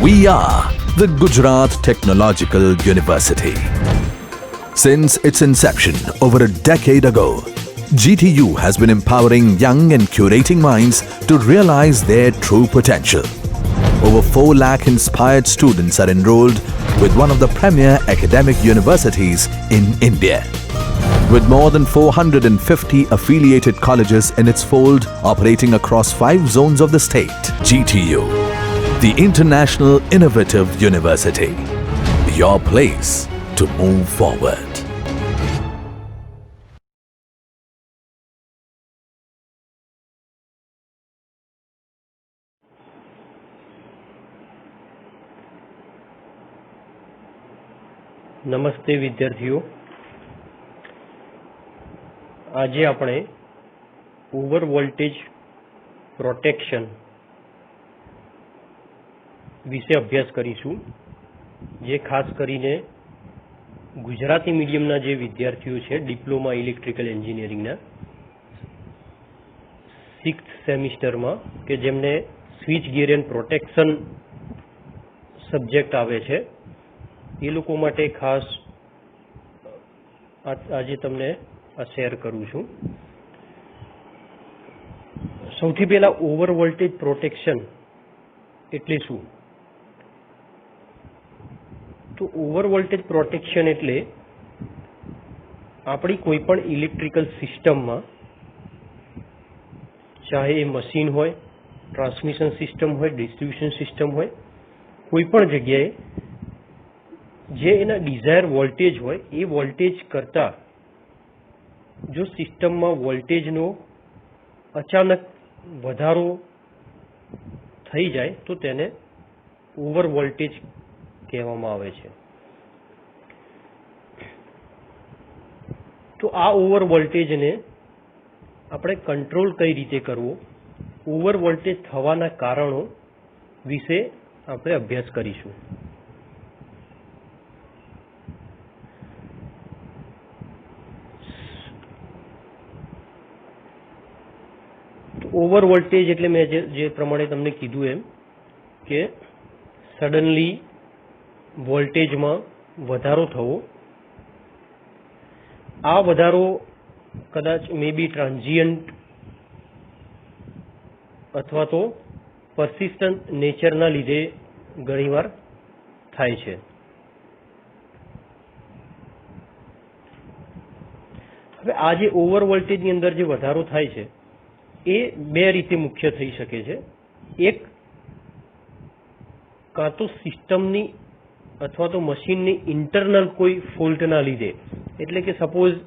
We are the Gujarat Technological University. Since its inception over a decade ago, GTU has been empowering young and curating minds to realize their true potential. Over 4 lakh inspired students are enrolled with one of the premier academic universities in India. With more than 450 affiliated colleges in its fold operating across 5 zones of the state, GTU, the International Innovative University, your place to move forward. નમસ્તે વિદ્યાર્થીઓ, આજે આપણે over voltage protection વિશે અભ્યાસ કરીશું, જે ખાસ કરીને ગુજરાતી મીડિયમના જે વિદ્યાર્થીઓ છે ડિપ્લોમા ઇલેક્ટ્રિકલ એન્જિનિયરિંગના 6th સેમિસ્ટરમાં કે જેમને switch gear and protection subject આવે છે એ લોકો માટે ખાસ આજે તમને આ શેર કરું છું. સૌથી પહેલા ઓવર વોલ્ટેજ પ્રોટેક્શન એટલે શું? તો ઓવર વોલ્ટેજ પ્રોટેક્શન એટલે આપણી કોઈ પણ ઇલેક્ટ્રિકલ સિસ્ટમમાં, ચાહે એ મશીન હોય, ટ્રાન્સમિશન સિસ્ટમ હોય, ડિસ્ટ્રીબ્યુશન સિસ્ટમ હોય, કોઈ પણ જગ્યાએ જે એના ડિઝાયર વોલ્ટેજ હોય એ વોલ્ટેજ કરતાં જો સિસ્ટમમાં વોલ્ટેજનો અચાનક વધારો થઈ જાય તો તેને ઓવર વોલ્ટેજ કહેવામાં આવે છે. તો આ ઓવર વોલ્ટેજને આપણે કંટ્રોલ કઈ રીતે કરવો, ઓવર વોલ્ટેજ થવાના કારણો વિશે આપણે અભ્યાસ કરીશું. ઓવર વોલ્ટેજ એટલે મેં જે પ્રમાણે તમને કીધું એમ કે સડનલી વોલ્ટેજમાં વધારો થવો. આ વધારો કદાચ મે બી ટ્રાન્ઝિયન્ટ અથવા તો પરસિસ્ટન્ટ નેચરના લીધે ઘણીવાર થાય છે. હવે આ જે ઓવર વોલ્ટેજની અંદર જે વધારો થાય છે એ 2 રીતે મુખ્ય થઈ શકે છે. એક, કાં તો સિસ્ટમની અથવા તો મશીનની ઇન્ટરનલ કોઈ ફોલ્ટના લીધે, એટલે કે સપોઝ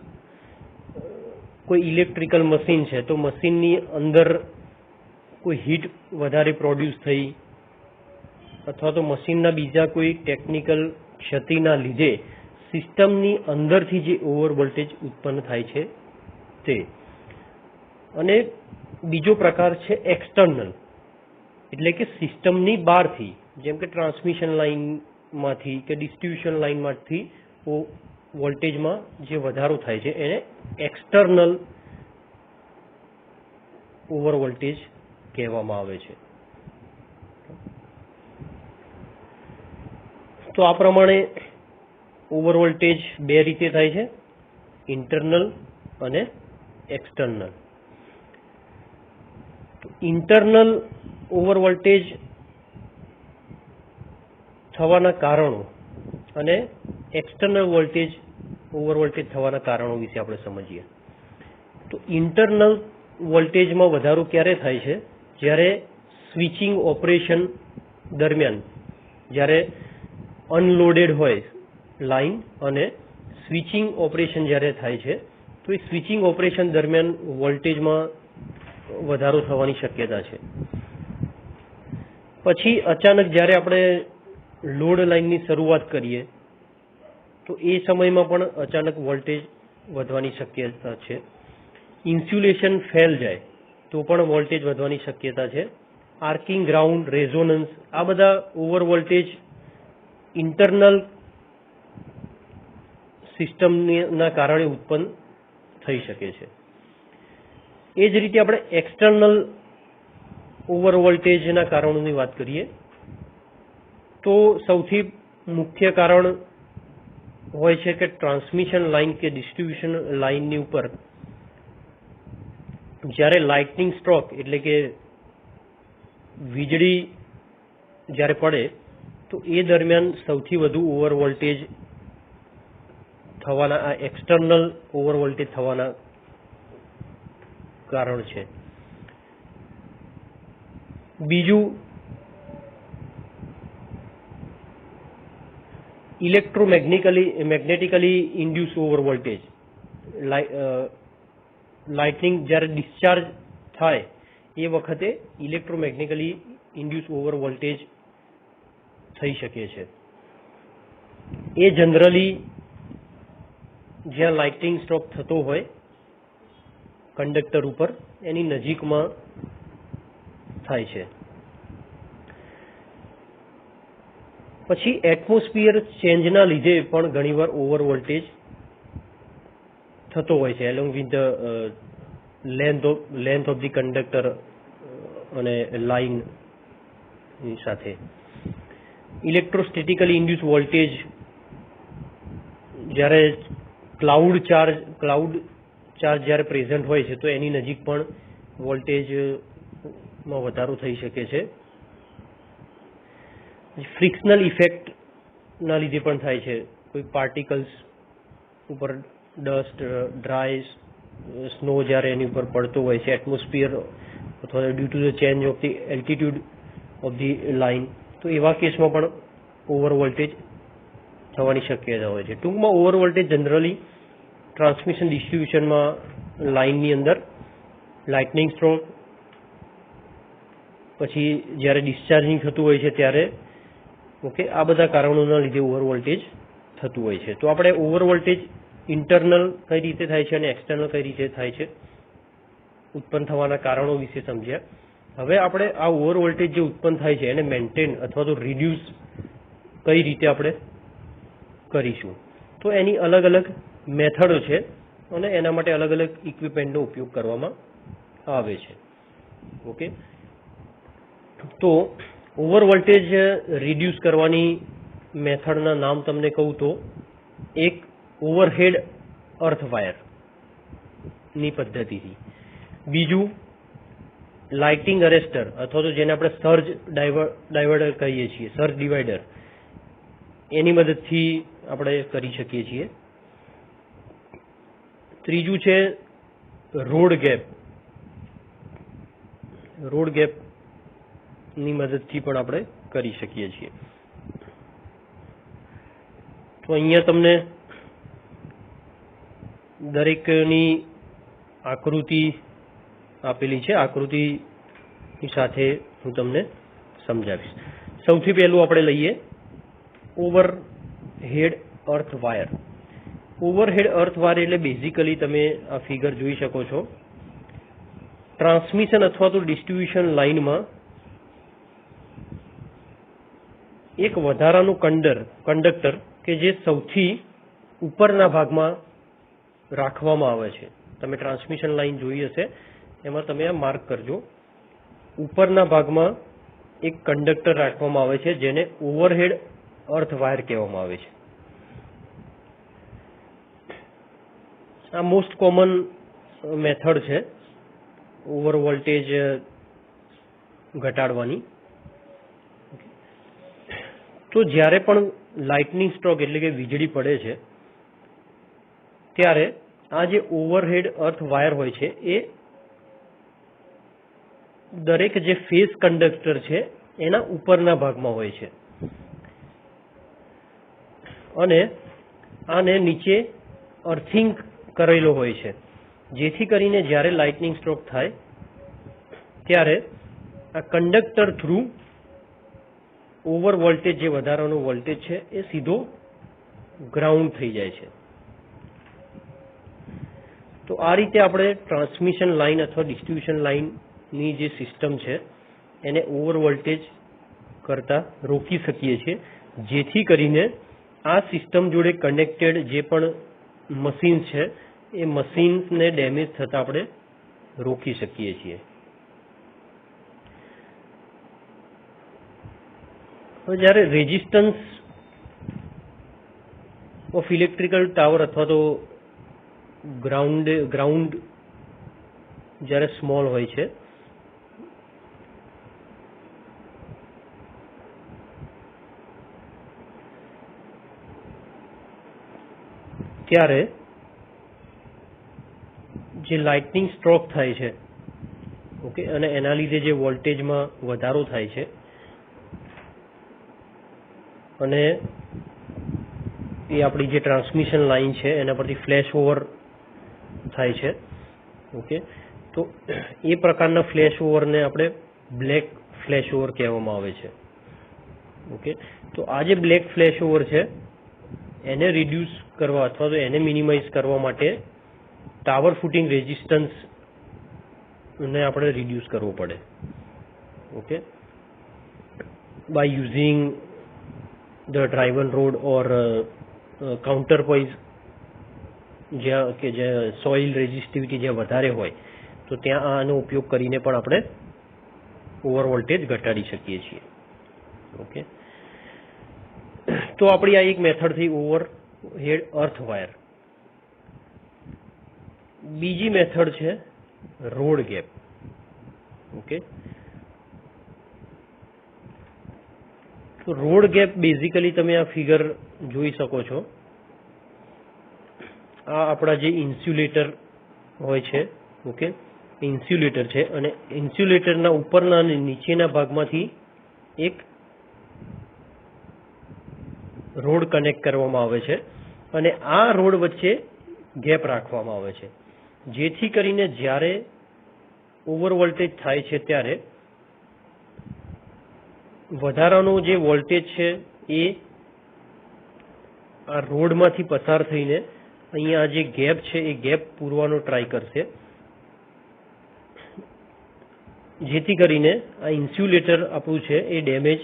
કોઈ ઇલેક્ટ્રિકલ મશીન છે તો મશીનની અંદર કોઈ હીટ વધારે પ્રોડ્યુસ થઈ અથવા તો મશીનના બીજા કોઈ ટેકનિકલ ક્ષતિના લીધે સિસ્ટમની અંદરથી જે ઓવર વોલ્ટેજ ઉત્પન્ન થાય છે તે. અને બીજો પ્રકાર છે એક્સટર્નલ, એટલે કે સિસ્ટમની બહારથી, જેમ કે ટ્રાન્સમિશન લાઇનમાંથી કે ડિસ્ટ્રીબ્યુશન લાઇનમાંથી વોલ્ટેજમાં જે વધારો થાય છે એને એક્સટર્નલ ઓવર વોલ્ટેજ કહેવામાં આવે છે. તો આ પ્રમાણે ઓવર વોલ્ટેજ 2 રીતે થાય છે, ઇન્ટરનલ અને એક્સટર્નલ. ઇન્ટરનલ ઓવર વોલ્ટેજ થવાના કારણો અને એક્સટર્નલ ઓવર વોલ્ટેજ થવાના કારણો વિશે આપણે સમજીએ. તો ઇન્ટરનલ વોલ્ટેજમાં વધારો ક્યારે થાય છે? જ્યારે સ્વિચિંગ ઓપરેશન દરમિયાન, જ્યારે અનલોડેડ હોય લાઇન અને સ્વિચિંગ ઓપરેશન જ્યારે થાય છે તો એ સ્વિચિંગ ઓપરેશન દરમિયાન વોલ્ટેજમાં વધારો થવાની શક્યતા છે. પછી અચાનક જ્યારે આપણે લોડ લાઇનની શરૂઆત કરીએ તો એ સમયમાં પણ અચાનક વોલ્ટેજ વધવાની શક્યતા છે. ઇન્સ્યુલેશન ફેલ જાય તો પણ વોલ્ટેજ વધવાની શક્યતા છે. આર્કિંગ, ગ્રાઉન્ડ, રેઝોનન્સ, આ બધા ઓવર વોલ્ટેજ ઇન્ટરનલ સિસ્ટમના કારણે ઉત્પન્ન થઈ શકે છે. એ જ રીતે આપણે એક્સટર્નલ ઓવર વોલ્ટેજના કારણોની વાત કરીએ તો સૌથી મુખ્ય કારણ હોય છે કે ટ્રાન્સમિશન લાઇન કે ડિસ્ટ્રીબ્યુશન લાઇનની ઉપર જ્યારે લાઇટનિંગ સ્ટ્રોક એટલે કે વીજળી જ્યારે પડે તો એ દરમિયાન સૌથી વધુ ઓવર વોલ્ટેજ થવાના આ એક્સટર્નલ ઓવર વોલ્ટેજ થવાના કારણ છે. બીજું ઇલેક્ટ્રોમેગ્નેટિકલી ઇન્ડ્યુસ ઓવર વોલ્ટેજ. લાઇટનિંગ જ્યારે ડિસ્ચાર્જ થાય એ વખતે ઇલેક્ટ્રોમેગ્નેટિકલી ઇન્ડ્યુસ ઓવર વોલ્ટેજ થઈ શકે છે. એ જનરલી જ્યાં લાઇટનિંગ સ્ટ્રોક થતો હોય કંડક્ટર ઉપર એની નજીકમાં થાય છે. પછી એટમોસ્ફિયર ચેન્જના લીધે પણ ઘણીવાર ઓવર વોલ્ટેજ થતો હોય છે along with the length of the conductor અને લાઇન સાથે. ઇલેક્ટ્રોસ્ટેટિકલી ઇન્ડ્યુસ વોલ્ટેજ જ્યારે ક્લાઉડ ચાર્જ જ્યારે પ્રેઝન્ટ હોય છે તો એની નજીક પણ વોલ્ટેજમાં વધારો થઈ શકે છે. ફ્રિક્શનલ ઇફેક્ટના લીધે પણ થાય છે. કોઈ પાર્ટિકલ્સ ઉપર ડસ્ટ, ડ્રાય સ્નો જ્યારે એની ઉપર પડતો હોય છે એટમોસ્ફિયર અથવા due to the change of the altitude of the line, તો એવા કેસમાં પણ ઓવર વોલ્ટેજ થવાની શક્યતા હોય છે. ટૂંકમાં ઓવર વોલ્ટેજ જનરલી ટ્રાન્સમિશન ડિસ્ટ્રીબ્યુશનમાં લાઇનની અંદર લાઇટનિંગ સ્ટ્રોક, પછી જ્યારે ડિસ્ચાર્જિંગ થતું હોય છે ત્યારે આ બધા કારણોના લીધે ઓવર વોલ્ટેજ થતું હોય છે. તો આપણે ઓવર વોલ્ટેજ ઇન્ટરનલ કઈ રીતે થાય છે અને એક્સટર્નલ કઈ રીતે થાય છે, ઉત્પન્ન થવાના કારણો વિશે સમજ્યા. હવે આપણે આ ઓવર વોલ્ટેજ જે ઉત્પન્ન થાય છે એને મેન્ટેન અથવા તો રિડ્યુસ કઈ રીતે આપણે કરીશું. તો એની અલગ અલગ મેથડો છે અને એના માટે અલગ અલગ ઇક્વિપમેન્ટનો ઉપયોગ કરવામાં આવે છે. ઓકે, તો ઓવર વોલ્ટેજ રિડ્યુસ કરવાની મેથડના નામ તમને કહું તો એક ઓવરહેડ અર્થ વાયરની પદ્ધતિથી, બીજું લાઇટિંગ અરેસ્ટર અથવા તો જેને આપણે સર્જ ડાયવર્ટર કહીએ છીએ, સર્જ ડિવાઈડર, એની મદદથી આપણે કરી શકીએ છીએ. ત્રીજું છે રોડ ગેપની મદદથી પણ આપણે કરી શકીએ છીએ. તો અહીંયા તમને દરેકની આકૃતિ આપેલી છે. આકૃતિની સાથે હું તમને સમજાવીશ. સૌથી પહેલું આપણે લઈએ ઓવરહેડ અર્થ વાયર. ઓવરહેડ અર્થ વાયર એટલે બેઝિકલી તમે આ ફિગર જોઈ શકો છો. ટ્રાન્સમિશન અથવા તો ડિસ્ટ્રીબ્યુશન લાઇનમાં એક વધારાનું કંડક્ટર કે જે સૌથી ઉપરના ભાગમાં રાખવામાં આવે છે. તમે ટ્રાન્સમિશન લાઇન જોઈ હશે, એમાં તમે આ માર્ક કરજો. ઉપરના ભાગમાં એક કંડક્ટર રાખવામાં આવે છે જેને ઓવરહેડ અર્થ વાયર કહેવામાં આવે છે. આ મોસ્ટ કોમન મેથડ છે ઓવર વોલ્ટેજ ઘટાડવાની. તો જ્યારે પણ લાઇટનિંગ સ્ટ્રોક એટલે કે વીજળી પડે છે ત્યારે આ જે ઓવરહેડ અર્થ વાયર હોય છે એ દરેક જે ફેઝ કંડક્ટર છે એના ઉપરના ભાગમાં હોય છે અને આને નીચે અર્થિંગ કરેલો હોય છે, જેથી કરીને જ્યારે લાઇટનિંગ સ્ટ્રોક થાય ત્યારે આ કંડક્ટર થ્રુ ઓવર વોલ્ટેજ જે વધારાનો વોલ્ટેજ છે એ સીધો ગ્રાઉન્ડ થઈ જાય છે. તો આ રીતે આપણે ટ્રાન્સમિશન લાઇન અથવા ડિસ્ટ્રીબ્યુશન લાઇનની જે સિસ્ટમ છે એને ઓવર વોલ્ટેજ કરતા રોકી શકીએ છીએ, જેથી કરીને આ સિસ્ટમ જોડે કનેક્ટેડ જે પણ મશીન છે એ મશીન્સને ડેમેજ થતા આપણે રોકી શકીએ છીએ. હવે જ્યારે રેઝિસ્ટન્સ ઓફ ઇલેક્ટ્રિકલ ટાવર અથવા તો ગ્રાઉન્ડ જ્યારે સ્મોલ હોય છે ત્યારે જે લાઇટનિંગ સ્ટ્રોક થાય છે, ઓકે, અને એના લીધે જે વોલ્ટેજમાં વધારો થાય છે અને એ આપણી જે ટ્રાન્સમિશન લાઇન છે એના પરથી ફ્લેશ ઓવર થાય છે, ઓકે, તો એ પ્રકારના ફ્લેશ ઓવરને આપણે બ્લેક ફ્લેશ ઓવર કહેવામાં આવે છે, ઓકે. તો આ જે બ્લેક ફ્લેશ ઓવર છે એને રિડ્યુસ કરવા અથવા તો એને મિનિમાઇઝ કરવા માટે ટાવર ફૂટિંગ રેઝિસ્ટન્સ ને આપણે રિડ્યુસ કરવો પડે, okay, by using the driven rod or counterpoise, જ્યાં સોઇલ રેઝિસ્ટિવિટી જ્યાં વધારે હોય તો ત્યાં આનો ઉપયોગ કરીને પણ આપણે ઓવર વોલ્ટેજ ઘટાડી શકીએ છીએ, ઓકે. તો આપણી આ એક મેથડ થઈ ઓવર હેડ અર્થ વાયર. બીજી મેથડ છે રોડ ગેપ, ઓકે. તો રોડ ગેપ બેઝિકલી તમે આ ફિગર જોઈ શકો છો. આ આપણા જે ઇન્સ્યુલેટર હોય છે, ઓકે, ઇન્સ્યુલેટર છે અને ઇન્સ્યુલેટરના ઉપરના અને નીચેના ભાગમાંથી એક રોડ કનેક્ટ કરવામાં આવે છે અને આ રોડ વચ્ચે ગેપ રાખવામાં આવે છે, જેથી કરીને જ્યારે ઓવર વોલ્ટેજ થાય છે ત્યારે વધારાનો જે વોલ્ટેજ છે એ આ રોડમાંથી પસાર થઈને અહીંયા જે ગેપ છે એ ગેપ પૂરવાનો ટ્રાય કરશે, જેથી કરીને આ ઇન્સ્યુલેટર આપણું છે એ ડેમેજ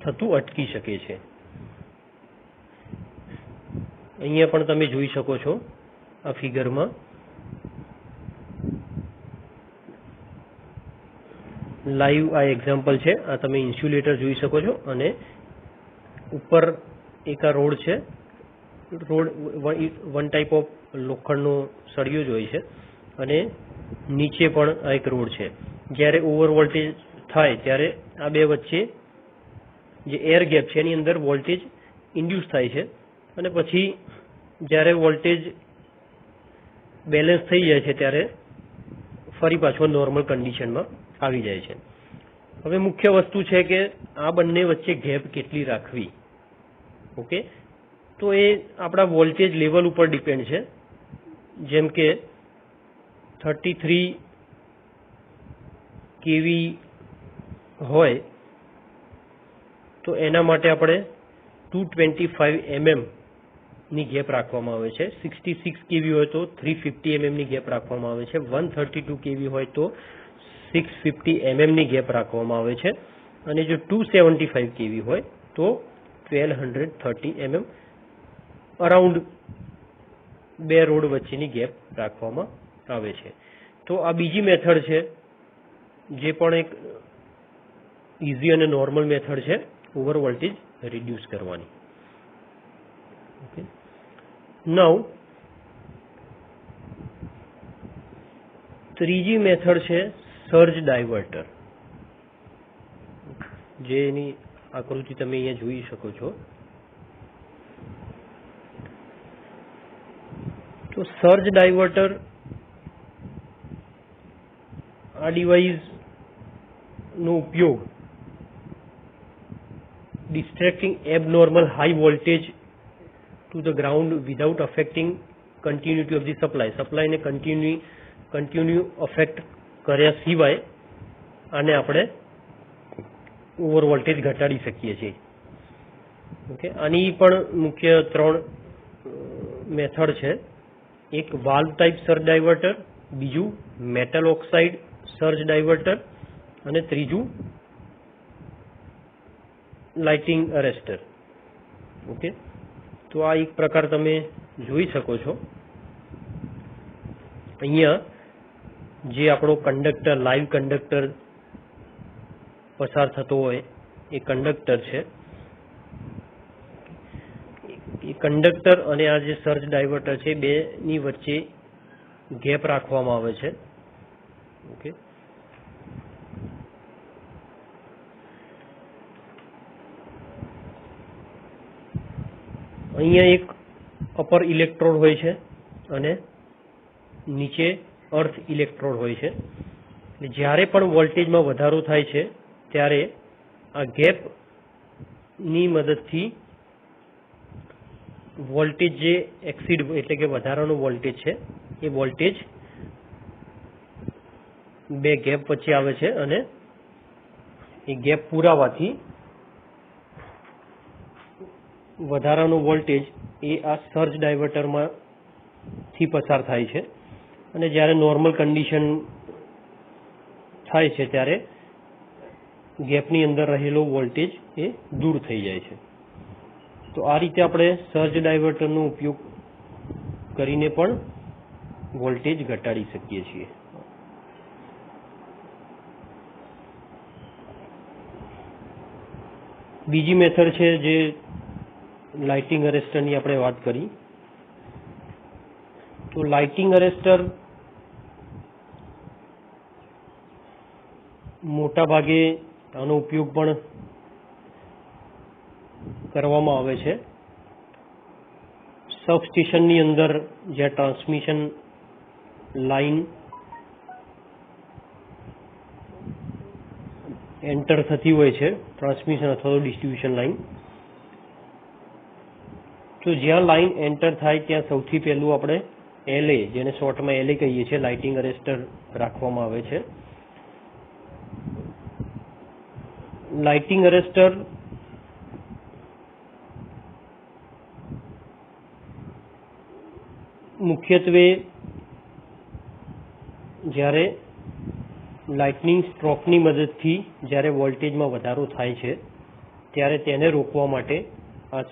થતું અટકી શકે છે. અહીંયા પણ તમે જોઈ શકો છો આ ફિગરમાં લાઈવ આ એક્ઝામ્પલ છે. આ તમે ઇન્સ્યુલેટર જોઈ શકો છો અને ઉપર એક આ રોડ છે, રોડ વન ટાઈપ ઓફ લોખંડનો સળિયો જ હોય છે અને નીચે પણ આ એક રોડ છે. જ્યારે ઓવર વોલ્ટેજ થાય ત્યારે આ બે વચ્ચે જે એર ગેપ છે એની અંદર વોલ્ટેજ ઇન્ડ્યુસ થાય છે અને પછી જ્યારે વોલ્ટેજ બેલેન્સ થઈ જાય છે ત્યારે ફરી પાછો નોર્મલ કન્ડિશનમાં આવી જાય છે. હવે મુખ્ય વસ્તુ છે કે આ બંને વચ્ચે ગેપ કેટલી રાખવી, ઓકે. તો એ આપણા વોલ્ટેજ લેવલ ઉપર ડિપેન્ડ છે. જેમ કે 33 kV હોય તો એના માટે આપણે 225 mm ની ગેપ રાખવામાં આવે છે. 66 kV હોય તો 350 mm ની ગેપ રાખવામાં આવે છે. 132 kV હોય તો 650 mm ની ગેપ રાખવામાં આવે છે અને જો 275 kV હોય તો 1230 mm અરાઉન્ડ બે રોડ વચ્ચેની ગેપ રાખવામાં આવે છે. તો આ બીજી મેથડ છે જે પણ એક ઇઝી અને નોર્મલ મેથડ છે ઓવર વોલ્ટેજ રિડ્યુસ કરવાની, ઓકે. નાઉ ત્રીજી મેથડ છે સર્જ ડાયવર્ટર, જેની આકૃતિ તમે અહીંયા જોઈ શકો છો. તો સર્જ ડાયવર્ટર આ ડિવાઇસનો ઉપયોગ distracting abnormal high voltage to the ground without affecting continuity of the supply. Supply ને continue affect કર્યા સિવાય આને આપણે ઓવર વોલ્ટેજ ઘટાડી શકીએ છીએ, ઓકે. આની પણ મુખ્ય ત્રણ મેથડ છે. એક વાલ્વ ટાઈપ સર્જ ડાયવર્ટર, બીજું મેટલ ઓક્સાઇડ સર્જ ડાયવર્ટર અને ત્રીજું લાઇટિંગ અરેસ્ટર, ઓકે. તો આ એક પ્રકાર તમે જોઈ શકો છો. અહીંયા જે આપણો કંડક્ટર, લાઈવ કંડક્ટર પસાર થતો હોય એ કંડક્ટર છે કંડક્ટર અને આ જે સર્જ ડાયવર્ટર છે બેની વચ્ચે ગેપ રાખવામાં આવે છે. ઓકે, અહીંયા એક અપર ઇલેક્ટ્રોડ હોય છે અને નીચે અર્થ ઇલેક્ટ્રોડ હોય છે. એટલે જ્યારે પણ વોલ્ટેજમાં વધારો થાય છે ત્યારે આ ગેપની મદદથી વોલ્ટેજ જે એક્સીડ એટલે કે વધારાનો વોલ્ટેજ છે એ વોલ્ટેજ બે ગેપ વચ્ચે આવે છે અને એ ગેપ પુરાવાથી વધારાનો વોલ્ટેજ એ આ સર્જ ડાયવર્ટરમાં થી પસાર થાય છે અને જ્યારે નોર્મલ કન્ડિશન થાય છે ત્યારે ગેપની અંદર રહેલો વોલ્ટેજ એ દૂર થઈ જાય છે. તો આ રીતે આપણે સર્જ ડાયવર્ટરનો ઉપયોગ કરીને પણ વોલ્ટેજ ઘટાડી શકીએ છીએ. બીજી મેથડ છે જે લાઇટિંગ અરેસ્ટરની આપણે વાત કરી. તો લાઇટિંગ અરેસ્ટર મોટા ભાગે આનો ઉપયોગ પણ કરવામાં આવે છે. સબસ્ટેશનની અંદર જ્યાં ટ્રાન્સમિશન લાઇન એન્ટર થતી હોય છે, ટ્રાન્સમિશન અથવા તો ડિસ્ટ્રીબ્યુશન લાઇન, તો જ્યાં લાઇન એન્ટર થાય ત્યાં સૌથી પહેલું આપણે LA, જેને શોર્ટમાં LA કહીએ છીએ, લાઇટિંગ અરેસ્ટર રાખવામાં આવે છે. લાઇટિંગ અરેસ્ટર મુખ્યત્વે જ્યારે લાઇટનિંગ સ્ટ્રોકની મદદથી જ્યારે વોલ્ટેજમાં વધારો થાય છે ત્યારે તેને રોકવા માટે આ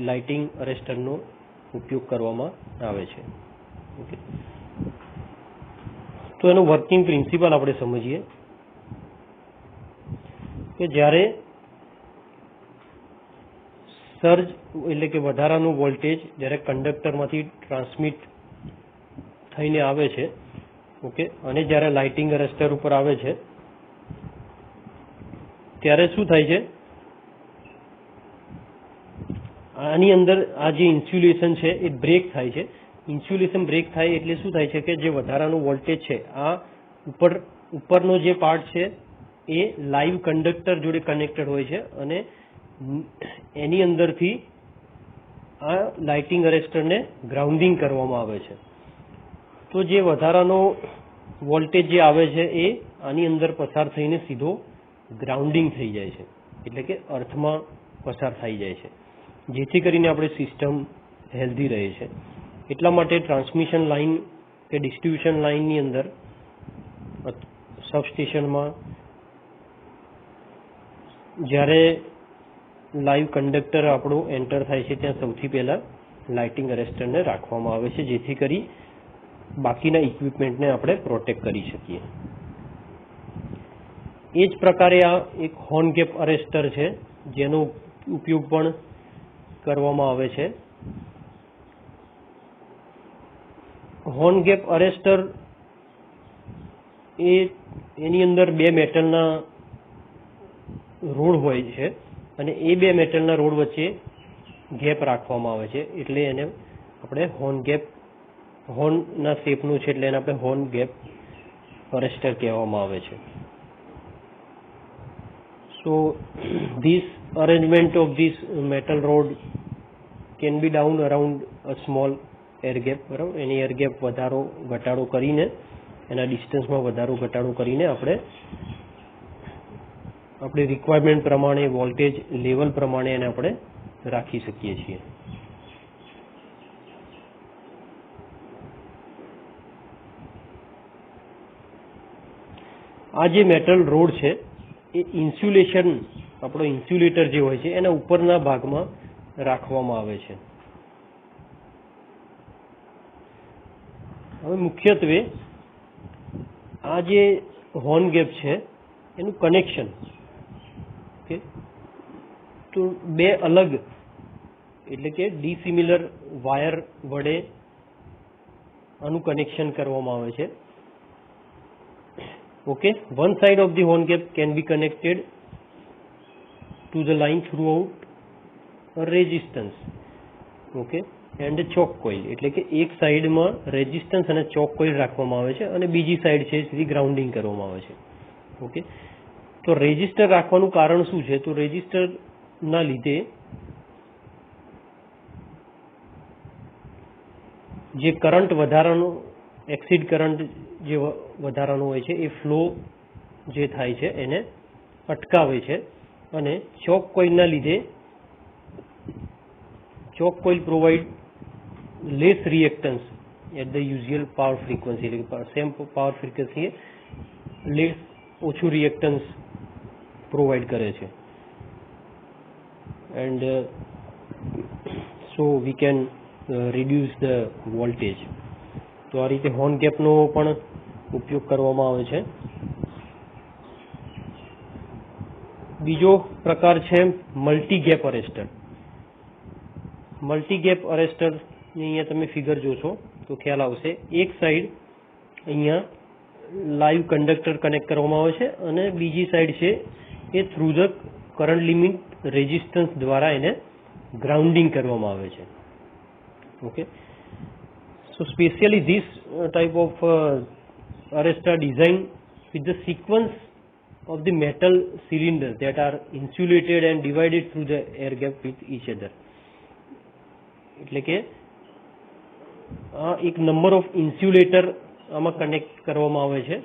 લાઇટિંગ અરેસ્ટરનો ઉપયોગ કરવામાં આવે છે. ઓકે, તો એનું વર્કિંગ પ્રિન્સિપલ આપણે સમજીએ કે જ્યારે સર્જ એટલે કે વધારાનું વોલ્ટેજ જ્યારે કંડક્ટરમાંથી ટ્રાન્સમિટ થઈને આવે છે, ઓકે, અને જ્યારે લાઇટિંગ અરેસ્ટર ઉપર આવે છે ત્યારે શું થાય છે, આની અંદર આ જે ઇન્સ્યુલેશન છે એ બ્રેક થાય છે. ઇન્સ્યુલેશન બ્રેક થાય એટલે શું થાય છે કે જે વધારાનું વોલ્ટેજ છે આ ઉપરનો જે પાર્ટ છે એ લાઈવ કંડક્ટર જોડે કનેક્ટેડ હોય છે અને એની અંદરથી આ લાઇટિંગ અરેસ્ટરને ગ્રાઉન્ડિંગ કરવામાં આવે છે. તો જે વધારાનો વોલ્ટેજ જે આવે છે એ આની અંદર પસાર થઈને સીધો ગ્રાઉન્ડિંગ થઈ જાય છે, એટલે કે અર્થમાં પસાર થઈ જાય છે, જેથી કરીને આપણી સિસ્ટમ હેલ્ધી રહે છે. એટલા માટે ટ્રાન્સમિશન લાઇન કે ડિસ્ટ્રીબ્યુશન લાઇનની અંદર સબસ્ટેશનમાં જ્યારે લાઈવ કંડક્ટર આપણું એન્ટર થાય છે ત્યાં સૌથી પહેલાં લાઇટિંગ અરેસ્ટરને રાખવામાં આવે છે, જેથી કરી બાકીના ઇક્વિપમેન્ટને આપણે પ્રોટેક્ટ કરી શકીએ. એ જ પ્રકારે આ એક હોર્ન ગેપ અરેસ્ટર છે જેનો ઉપયોગ પણ કરવામાં આવે છે. હોર્ન ગેપ અરેસ્ટર એની અંદર બે મેટલના રોડ હોય છે અને એ બે મેટલના રોડ વચ્ચે ગેપ રાખવામાં આવે છે, એટલે એને આપણે હોર્નના શેપનું છે એટલે એને આપણે હોર્ન ગેપ અરેસ્ટર કહેવામાં આવે છે. So this arrangement of this metal rod can be down around a small air gap, બરાબર. એની એર ગેપ વધારો ઘટાડો કરીને એના ડિસ્ટન્સમાં વધારો ઘટાડો કરીને આપણે રિક્વાયરમેન્ટ પ્રમાણે વોલ્ટેજ લેવલ પ્રમાણે એને આપણે રાખી શકીએ છીએ. આ જે મેટલ રોડ છે એ ઇન્સ્યુલેશન આપણો ઇન્સ્યુલેટર જે હોય છે એના ઉપરના ભાગમાં રાખવામાં આવે છે. હવે મુખ્યત્વે આ જે હોર્ન ગેપ છે એનું કનેક્શન, ઓકે, તો બે અલગ એટલે કે ડિસિમિલર વાયર વડે આનું કનેક્શન કરવામાં આવે છે. Okay, one side of the horn cap can be connected to the line through out resistance. Okay, and choke coil, એટલે કે એક સાઈડમાં રેઝિસ્ટન્સ અને ચોક કોઇલ રાખવામાં આવે છે અને બીજી સાઈડ છે સીધી ગ્રાઉન્ડિંગ કરવામાં આવે છે. ઓકે, તો રેઝિસ્ટર રાખવાનું કારણ શું છે? તો રેઝિસ્ટરના લીધે જે કરંટ વધારાનો, એક્સિડ કરંટ જે વધારાનો હોય છે એ ફ્લો જે થાય છે એને અટકાવે છે. અને ચોક કોઇલના લીધે choke coil provide less reactance at the usual power frequency, એટલે કે સેમ પાવર ફ્રીક્વન્સીએ લેસ, ઓછું રિએક્ટન્સ પ્રોવાઈડ કરે છે. And so we can reduce the voltage. તો આ રીતે હોર્ન કેપનો પણ ઉપયોગ કરવામાં આવે છે. બીજો પ્રકાર છે multi gap arrester. Multi gap arrester અહીંયા તમે ફિગર જોશો તો ખ્યાલ આવશે. એક સાઈડ અહીંયા લાઈવ કંડક્ટર કનેક્ટ કરવામાં આવે છે અને બીજી સાઈડ છે એ through the current limit resistance દ્વારા એને ગ્રાઉન્ડિંગ કરવામાં આવે છે. Okay, so specially this type of arrestor designed with the sequence of the metal cylinders that are insulated and divided through the air gap with each other. એટલે કે આ એક number of insulator આમાં connect કરવામાં આવે છે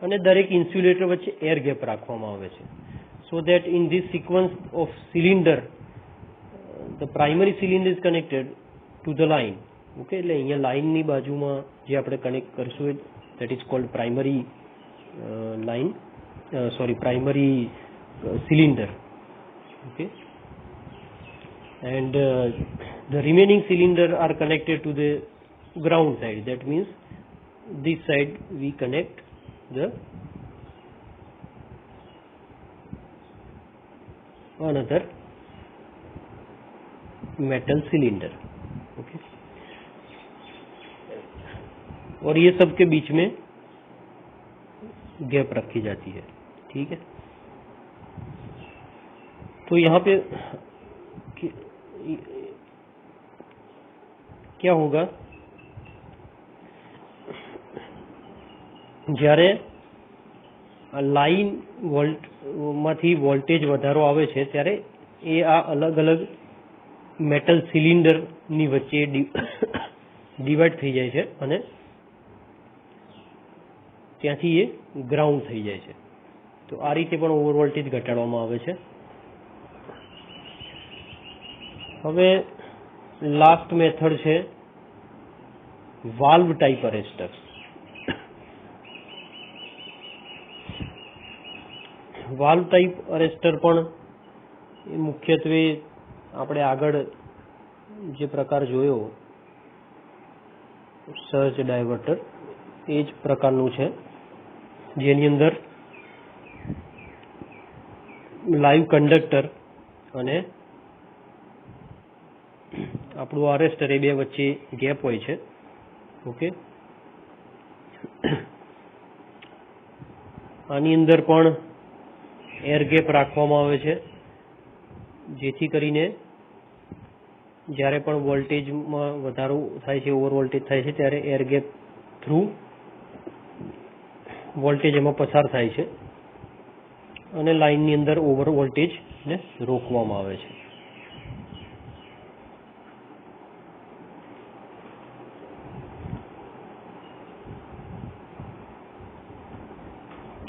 અને દરેક ઇન્સ્યુલેટર વચ્ચે એર ગેપ રાખવામાં આવે છે. So that in this sequence of cylinder the primary cylinder is connected to the line. Okay, એટલે અહીંયા લાઇનની બાજુમાં જે આપણે કનેક્ટ કરશું that is called primary line, primary cylinder. Okay, and the remaining cylinder are connected to the ground side. That means this side we connect the another metal cylinder. Okay, और ये सब के बीच में गैप रखी जाती है. ठीक है, तो यहाँ पे क्या होगा, જ્યારે લાઈન માંથી વોલ્ટેજ વધારો આવે છે ત્યારે એ આ અલગ અલગ મેટલ સિલિન્ડરની વચ્ચે ડિવાઈડ થઈ જાય છે અને ત્યાંથી એ ગ્રાઉન્ડ થઈ જાય છે. તો આ રીતે પણ ઓવર વોલ્ટેજ ઘટાડવામાં આવે છે. હવે લાસ્ટ મેથડ છે valve type arrester. Valve type arrester પણ એ મુખ્યત્વે આપણે આગળ જે પ્રકાર જોયો સર્જ ડાયવર્ટર એ જ પ્રકારનું છે, જેની અંદર લાઈવ કંડક્ટર અને આપણું અરેસ્ટર એ બે વચ્ચે ગેપ હોય છે. ઓકે, આની અંદર પણ એર ગેપ રાખવામાં આવે છે જેથી કરીને જ્યારે પણ વોલ્ટેજમાં વધારો થાય છે, ઓવર વોલ્ટેજ થાય છે, ત્યારે એર ગેપ થ્રુ વોલ્ટેજ એમાં પસાર થાય છે અને લાઇનની અંદર ઓવર વોલ્ટેજને રોકવામાં આવે છે.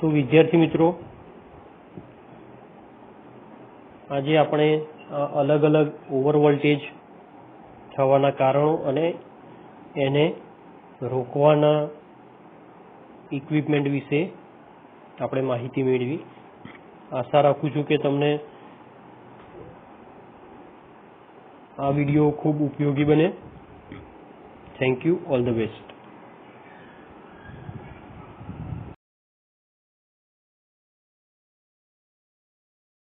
તો વિદ્યાર્થી મિત્રો, આજે આપણે અલગ અલગ ઓવર વોલ્ટેજ થવાના કારણો અને એને રોકવાના ઇક્વિપમેન્ટ વિશે આપણે માહિતી મેળવી. આશા રાખું છું કે તમને આ વિડીયો ખૂબ ઉપયોગી બને. Thank you. All the best.